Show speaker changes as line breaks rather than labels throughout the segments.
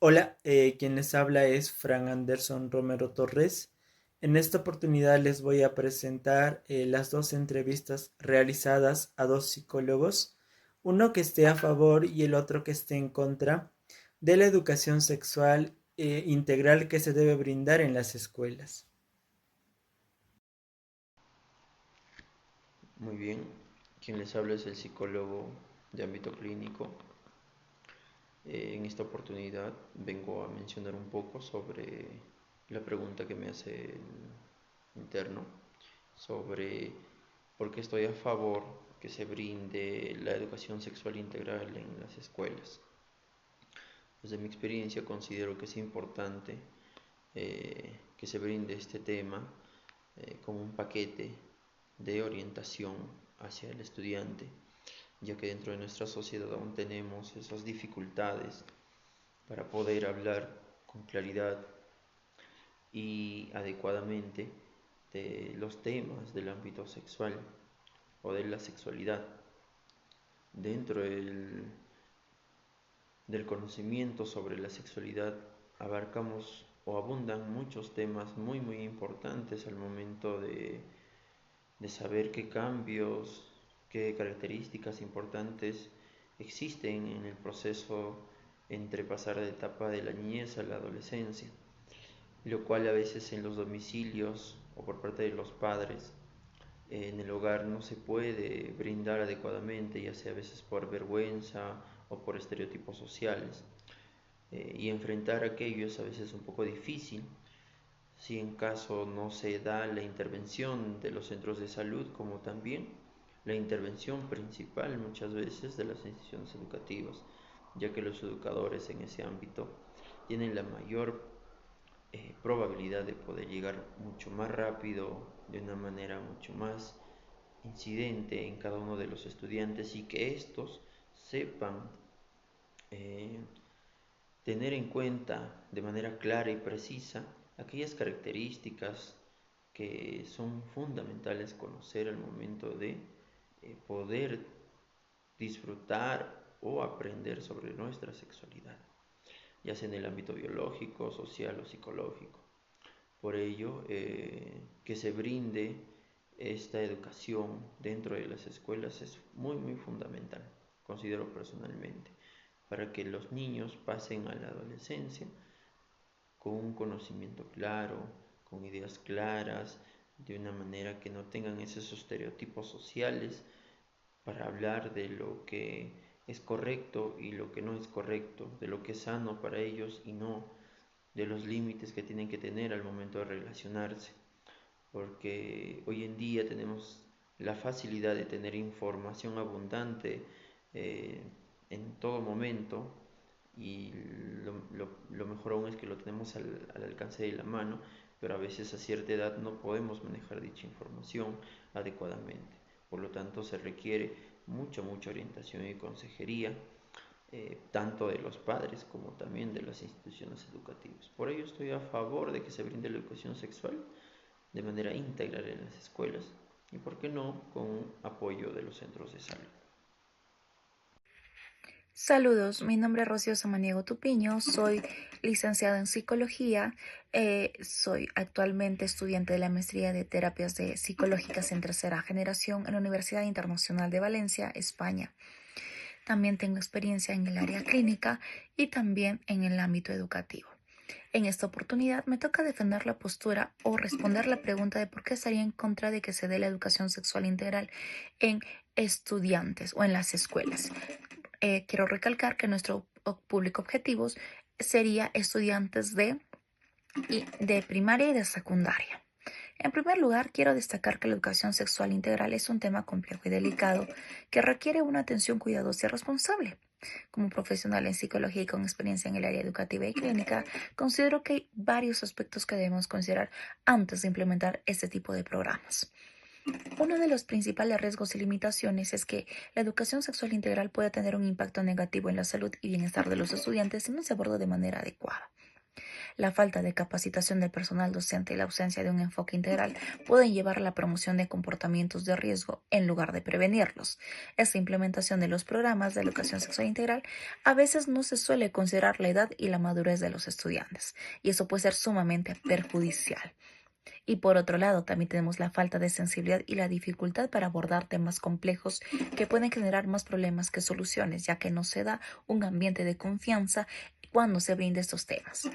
Hola, quien les habla es Fran Anderson Romero Torres. En esta oportunidad les voy a presentar las dos entrevistas realizadas a dos psicólogos, uno que esté a favor y el otro que esté en contra de la educación sexual integral que se debe brindar en las escuelas.
Muy bien, quien les habla es el psicólogo de ámbito clínico. En esta oportunidad vengo a mencionar un poco sobre la pregunta que me hace el interno sobre por qué estoy a favor que se brinde la educación sexual integral en las escuelas. Desde mi experiencia considero que es importante que se brinde este tema como un paquete de orientación hacia el estudiante, ya que dentro de nuestra sociedad aún tenemos esas dificultades para poder hablar con claridad y adecuadamente de los temas del ámbito sexual o de la sexualidad. Dentro del conocimiento sobre la sexualidad abarcamos o abundan muchos temas muy importantes al momento de saber qué cambios, qué características importantes existen en el proceso entre pasar de etapa de la niñez a la adolescencia, lo cual a veces en los domicilios o por parte de los padres en el hogar no se puede brindar adecuadamente, ya sea a veces por vergüenza o por estereotipos sociales. Y enfrentar aquello es a veces un poco difícil si en caso no se da la intervención de los centros de salud, como también la intervención principal muchas veces de las instituciones educativas, ya que los educadores en ese ámbito tienen la mayor probabilidad de poder llegar mucho más rápido, de una manera mucho más incidente en cada uno de los estudiantes y que estos sepan eh, tener en cuenta de manera clara y precisa aquellas características que son fundamentales conocer al momento de poder disfrutar o aprender sobre nuestra sexualidad, ya sea en el ámbito biológico, social o psicológico. Por ello, que se brinde esta educación dentro de las escuelas es muy fundamental, considero personalmente, para que los niños pasen a la adolescencia con un conocimiento claro, con ideas claras, de una manera que no tengan esos estereotipos sociales para hablar de lo que es correcto y lo que no es correcto, de lo que es sano para ellos y no de los límites que tienen que tener al momento de relacionarse. Porque hoy en día tenemos la facilidad de tener información abundante eh, en todo momento y lo mejor aún es que lo tenemos al alcance de la mano, pero a veces a cierta edad no podemos manejar dicha información adecuadamente. Por lo tanto, se requiere mucha orientación y consejería, tanto de los padres como también de las instituciones educativas. Por ello estoy a favor de que se brinde la educación sexual de manera integral en las escuelas y, por qué no, con apoyo de los centros de salud.
Saludos, mi nombre es Rocío Samaniego Tupiño, soy licenciada en psicología, soy actualmente estudiante de la maestría de terapias psicológicas en tercera generación en la Universidad Internacional de Valencia, España. También tengo experiencia en el área clínica y también en el ámbito educativo. En esta oportunidad me toca defender la postura o responder la pregunta de por qué estaría en contra de que se dé la educación sexual integral en estudiantes o en las escuelas. Quiero recalcar que nuestro público objetivo sería estudiantes de primaria y de secundaria. En primer lugar, quiero destacar que la educación sexual integral es un tema complejo y delicado que requiere una atención cuidadosa y responsable. Como profesional en psicología y con experiencia en el área educativa y clínica, considero que hay varios aspectos que debemos considerar antes de implementar este tipo de programas. Uno de los principales riesgos y limitaciones es que la educación sexual integral puede tener un impacto negativo en la salud y bienestar de los estudiantes si no se aborda de manera adecuada. La falta de capacitación del personal docente y la ausencia de un enfoque integral pueden llevar a la promoción de comportamientos de riesgo en lugar de prevenirlos. Esta implementación de los programas de educación sexual integral a veces no se suele considerar la edad y la madurez de los estudiantes, y eso puede ser sumamente perjudicial. Y por otro lado, también tenemos la falta de sensibilidad y la dificultad para abordar temas complejos que pueden generar más problemas que soluciones, ya que no se da un ambiente de confianza cuando se brinda estos temas.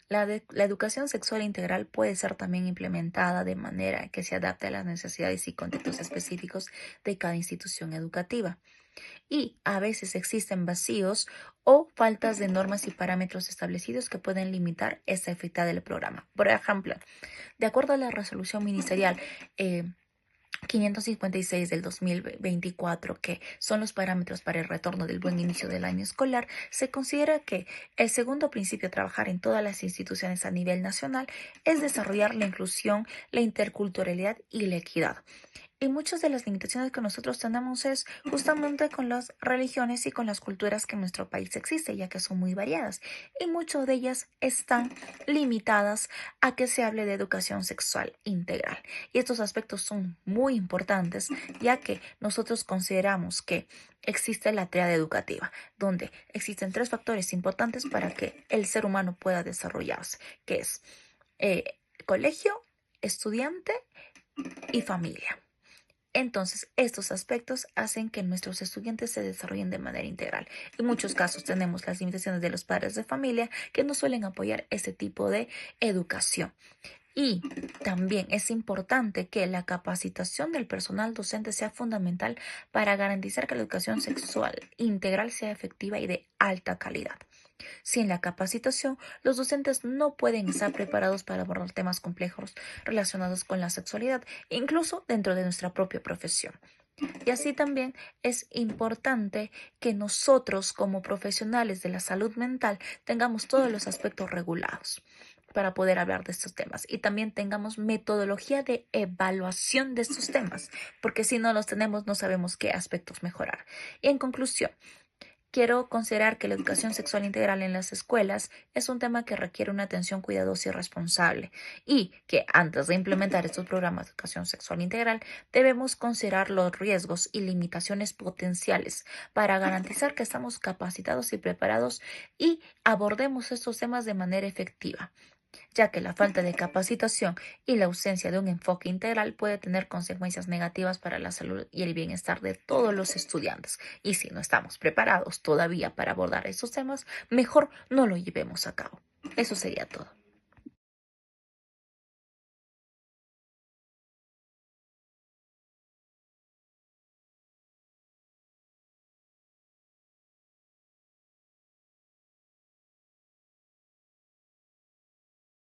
La educación sexual integral puede ser también implementada de manera que se adapte a las necesidades y contextos específicos de cada institución educativa. Y a veces existen vacíos o faltas de normas y parámetros establecidos que pueden limitar esa efectividad del programa. Por ejemplo, de acuerdo a la resolución ministerial 556 del 2024, que son los parámetros para el retorno del buen inicio del año escolar, se considera que el segundo principio a trabajar en todas las instituciones a nivel nacional es desarrollar la inclusión, la interculturalidad y la equidad. Y muchas de las limitaciones que nosotros tenemos es justamente con las religiones y con las culturas que en nuestro país existe, ya que son muy variadas. Y muchas de ellas están limitadas a que se hable de educación sexual integral. Y estos aspectos son muy importantes, ya que nosotros consideramos que existe la triada educativa, donde existen tres factores importantes para que el ser humano pueda desarrollarse, que es colegio, estudiante y familia. Entonces, estos aspectos hacen que nuestros estudiantes se desarrollen de manera integral. En muchos casos tenemos las limitaciones de los padres de familia que no suelen apoyar este tipo de educación. Y también es importante que la capacitación del personal docente sea fundamental para garantizar que la educación sexual integral sea efectiva y de alta calidad. Sin la capacitación, los docentes no pueden estar preparados para abordar temas complejos relacionados con la sexualidad, incluso dentro de nuestra propia profesión. Y así también es importante que nosotros, como profesionales de la salud mental, tengamos todos los aspectos regulados para poder hablar de estos temas y también tengamos metodología de evaluación de estos temas, porque si no los tenemos no sabemos qué aspectos mejorar. Y en conclusión, quiero considerar que la educación sexual integral en las escuelas es un tema que requiere una atención cuidadosa y responsable y que antes de implementar estos programas de educación sexual integral debemos considerar los riesgos y limitaciones potenciales para garantizar que estamos capacitados y preparados y abordemos estos temas de manera efectiva, ya que la falta de capacitación y la ausencia de un enfoque integral puede tener consecuencias negativas para la salud y el bienestar de todos los estudiantes. Y si no estamos preparados todavía para abordar estos temas, mejor no lo llevemos a cabo. Eso sería todo.